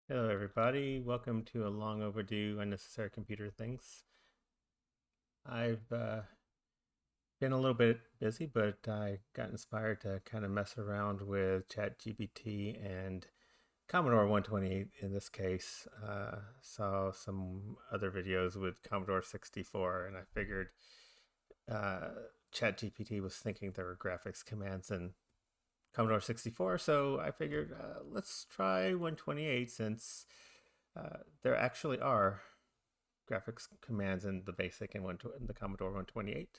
Hello, everybody. Welcome to a long overdue unnecessary computer things. I've been a little bit busy, but I got inspired to kind of mess around with ChatGPT and Commodore 128 in this case. Saw some other videos with Commodore 64, and I figured uh, ChatGPT was thinking there were graphics commands in Commodore 64, so I figured let's try 128 since there actually are graphics commands in the basic and in the Commodore 128.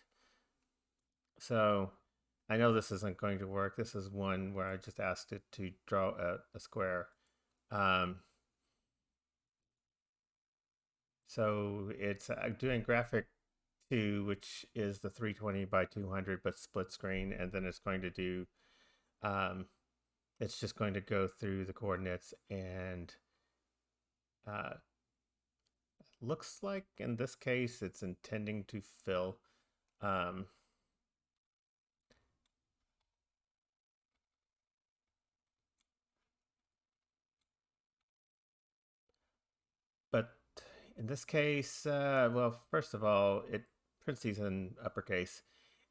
So I know this isn't going to work. This is one where I just asked it to draw a square. Um, so it's doing graphic 2, which is the 320 by 200, but split screen. And then it's going to do, um, it's just going to go through the coordinates and uh, looks like in this case it's intending to fill. Um, But in this case, well, first of all, it prints these in uppercase,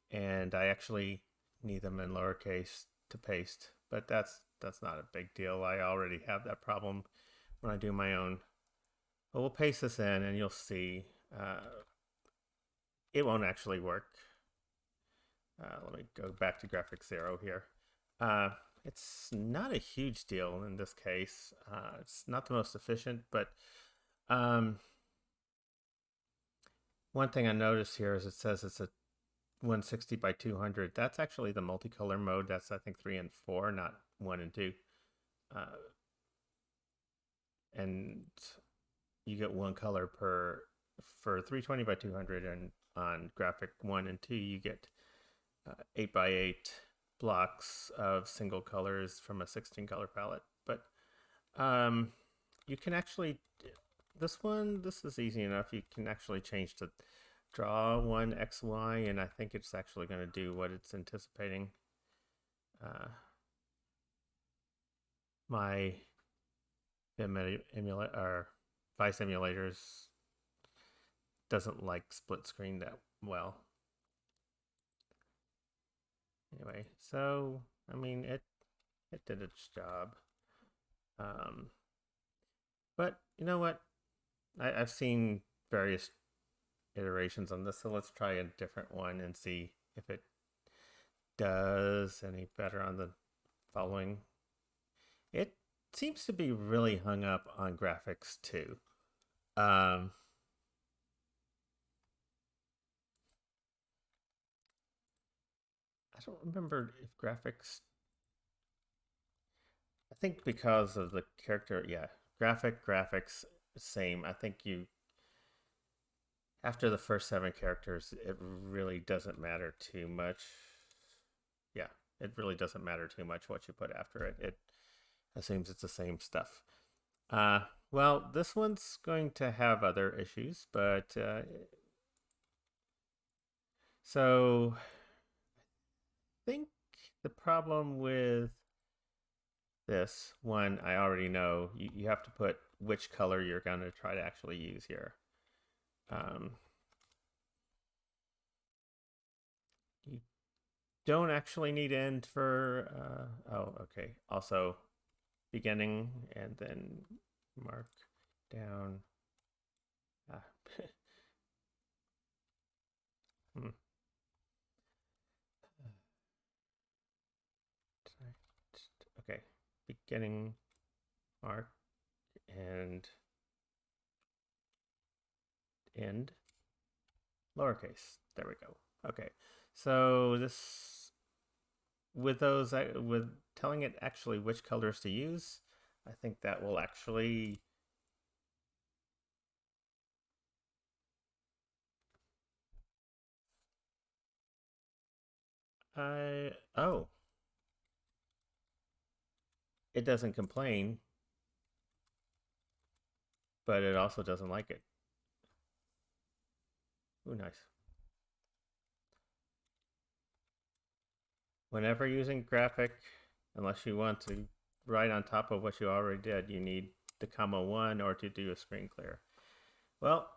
and I actually need them in lowercase to paste. But that's not a big deal. I already have that problem when I do my own. But we'll paste this in, and you'll see it won't actually work. Let me go back to graphics 0 here. Uh, it's not a huge deal in this case. It's not the most efficient, but um, one thing I noticed here is it says it's a 160 by 200. That's actually the multicolor mode. That's, I think, 3 and 4, not 1 and 2. Uh, and you get one color per for 320 by 200, and on graphic 1 and 2 you get 8 by 8 blocks of single colors from a 16 color palette. But um, you can actually, this is easy enough. You can actually change to draw one XY, and I think it's actually going to do what it's anticipating. Uh, my emulator or Vice emulators doesn't like split screen that well. Anyway, so I mean it did its job. Um, but you know what? I've seen various iterations on this, so let's try a different one and see if it does any better on the following. It seems to be really hung up on graphics too. Um, I don't remember if graphics. I think because of the character, yeah, graphics, same. I think you after the first 7 characters, it really doesn't matter too much. Yeah, it really doesn't matter too much what you put after it. It assumes it's the same stuff. Uh, well, this one's going to have other issues, but so I think the problem with this one, I already know you have to put which color you're going to try to actually use here. Um, you don't actually need end for, oh, okay. Also, beginning and then mark down. Ah. Hmm. Okay, beginning mark and end lowercase. There we go. Okay, so this with those with telling it actually which colors to use, I think that will actually I oh, it doesn't complain, but it also doesn't like it. Ooh, nice. Whenever using graphic, unless you want to write on top of what you already did, you need the comma 1 or to do a screen clear. Well,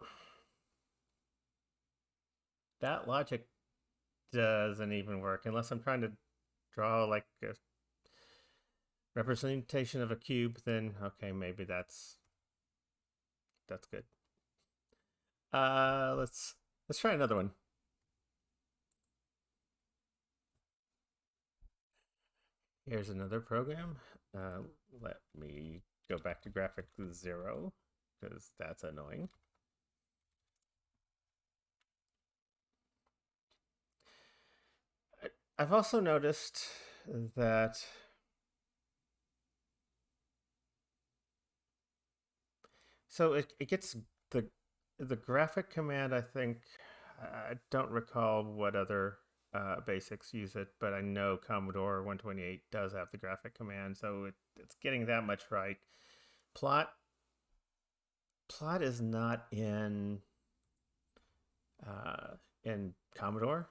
that logic doesn't even work unless I'm trying to draw like a representation of a cube. Then okay, maybe that's good. Let's try another one. Here's another program. Let me go back to graphic 0 because that's annoying. I've also noticed that so it gets the graphic command. I think I don't recall what other basics use it, but I know Commodore 128 does have the graphic command, so it's getting that much right. Plot is not in Commodore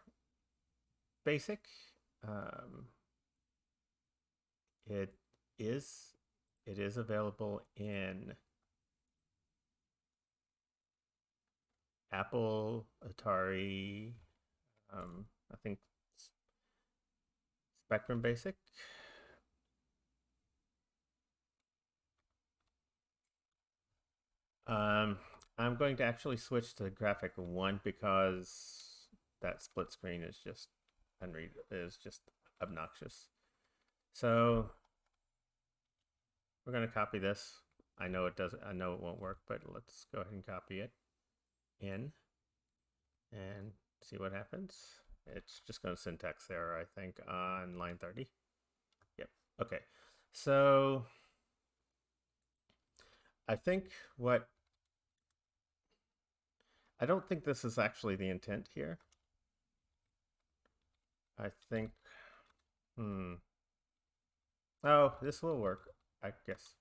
Basic. Um, it is available in Apple, Atari, I think Spectrum Basic. Um, I'm going to actually switch to graphic 1 because that split screen is just obnoxious. So we're going to copy this. I know it won't work, but let's go ahead and copy it in and see what happens. It's just going to syntax error, I think, on line 30. Yep. Okay. So I think I don't think this is actually the intent here. I think, oh, this will work, I guess.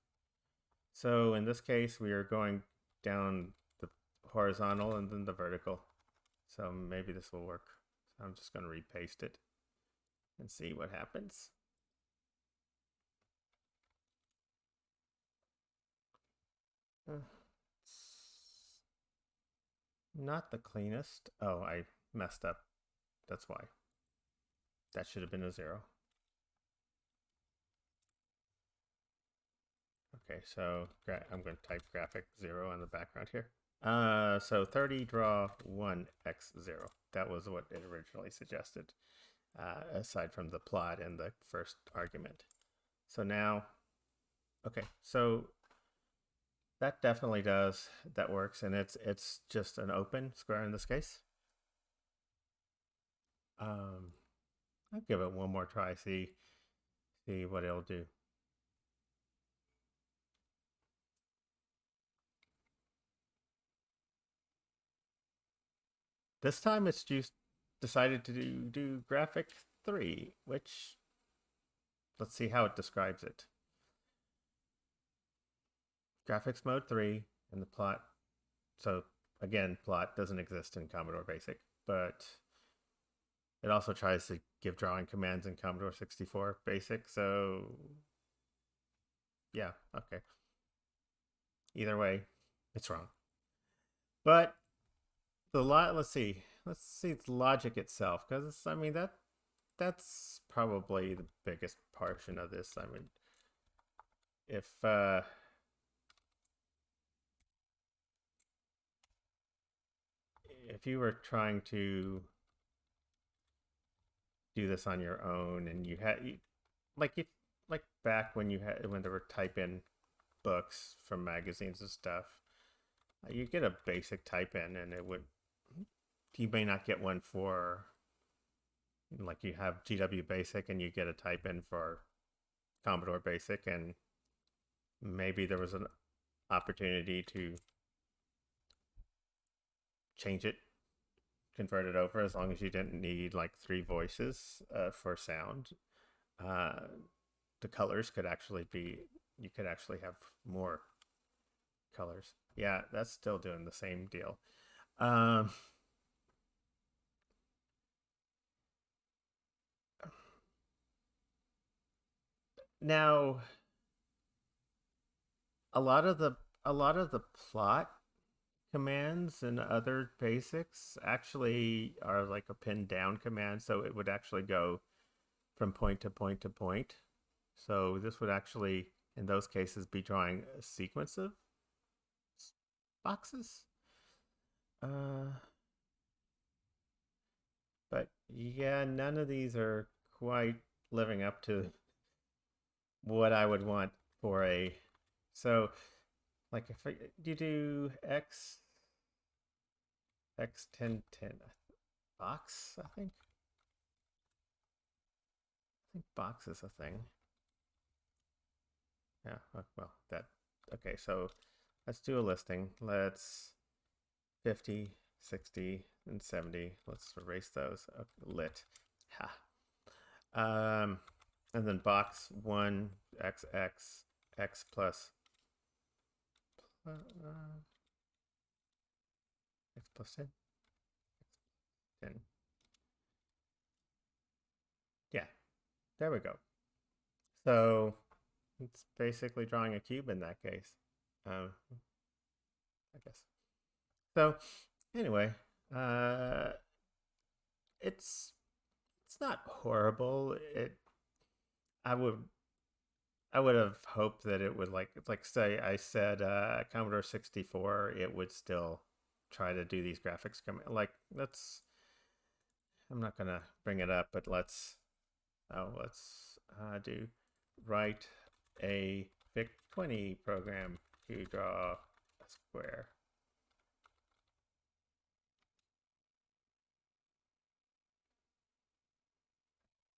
So in this case, we are going down the horizontal and then the vertical. So maybe this will work. So I'm just going to repaste it and see what happens. Not the cleanest. Oh, I messed up. That's why. That should have been a 0. Okay, so I'm going to type graphic 0 on the background here. So 30 draw 1 x 0. That was what it originally suggested, aside from the plot and the first argument. So now, okay, so that definitely does. That works, and it's just an open square in this case. I'll give it one more try. See what it'll do. This time it's just decided to do graphic 3, which let's see how it describes it. Graphics mode 3 and the plot. So again, plot doesn't exist in Commodore Basic, but it also tries to give drawing commands in Commodore 64 Basic. So yeah, okay. Either way, it's wrong. But let's see the logic itself, because I mean that's probably the biggest portion of this. I mean, if you were trying to do this on your own and like back when there were type in books from magazines and stuff, you get a basic type in and you may not get one for, like, you have GW Basic and you get a type in for Commodore Basic, and maybe there was an opportunity to change it, convert it over, as long as you didn't need like 3 voices for sound. The colors could actually be, you could actually have more colors. Yeah, that's still doing the same deal. Now, a lot of the a lot of the plot commands and other basics actually are like a pinned down command, so it would actually go from point to point to point. So this would actually, in those cases, be drawing a sequence of boxes. Uh, but yeah, none of these are quite living up to what I would want for a. So, like, if you do X1010 box, I think box is a thing. Yeah, well, that okay. So let's do a listing. Let's 50, 60, and 70. Let's erase those. Lit. Ha. And then box 1 x plus uh, x plus 10. 10. Yeah, there we go. So it's basically drawing a cube in that case. I guess. So anyway, uh, it's it's not horrible. I would I would have hoped that it would like say I said Commodore 64, it would still try to do these graphics like let's I'm not gonna bring it up, but let's do write a VIC-20 program to draw a square.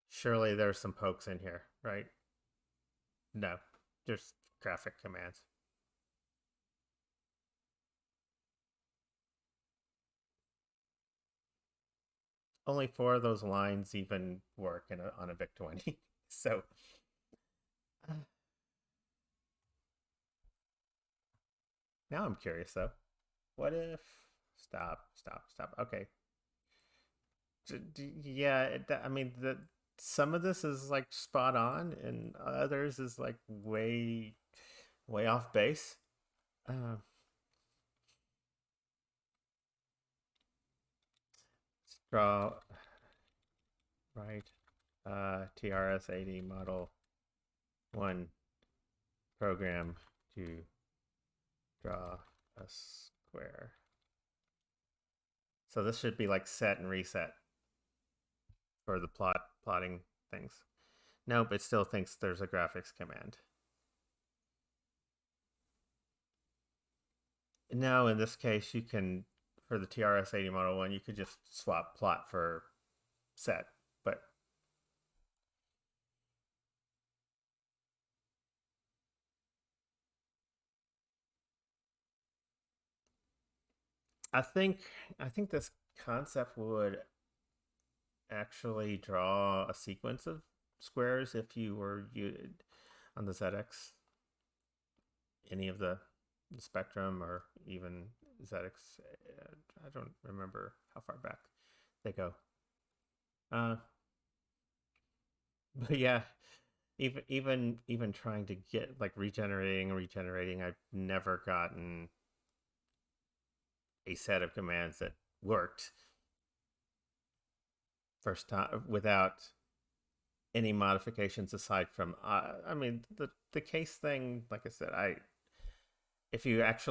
Surely there's some pokes in here, right? No, just graphic commands. Only 4 of those lines even work on a VIC-20. So now I'm curious though. What if stop. Okay. Yeah, I mean some of this is like spot on and others is like way off base. Uh, draw right TRS-80 model 1 program to draw a square. So this should be like set and reset for the plotting things. Nope, it still thinks there's a graphics command. No, in this case, you can, for the TRS-80 Model 1, you could just swap plot for set. But I think I think this concept would actually draw a sequence of squares if you were on the ZX, any of the spectrum or even ZX. I don't remember how far back they go. Uh, but yeah, even trying to get like regenerating, I've never gotten a set of commands that worked first time without any modifications aside from I mean the case thing. Like I said, I if you have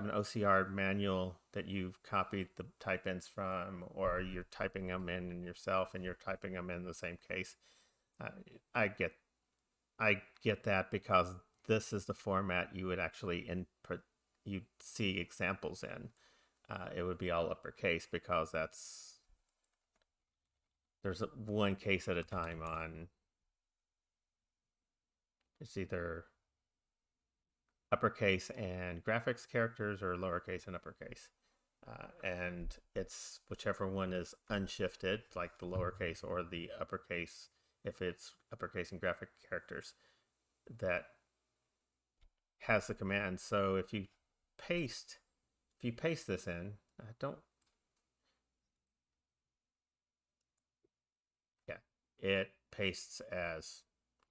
an OCR manual that you've copied the type ins from, or you're typing them in yourself and you're typing them in the same case, uh, I get I get that because this is the format you would actually input, you'd see examples in. It would be all uppercase because there's one case at a time on, it's either uppercase and graphics characters or lowercase and uppercase. And it's whichever one is unshifted, like the lowercase or the uppercase, if it's uppercase and graphic characters, that has the command. So paste if you paste this in, don't yeah, it pastes as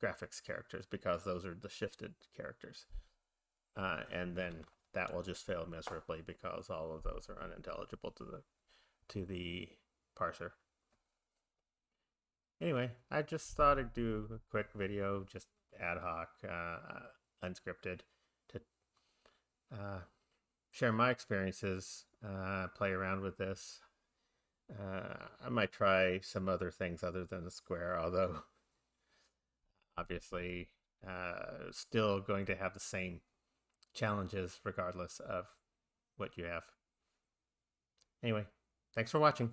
graphics characters because those are the shifted characters. and then that will just fail miserably because all of those are unintelligible to the parser. Anyway, I just thought I'd do a quick video, just ad hoc, unscripted, to uh, share my experiences, play around with this. I might try some other things other than the square, although obviously still going to have the same challenges regardless of what you have. Anyway, thanks for watching.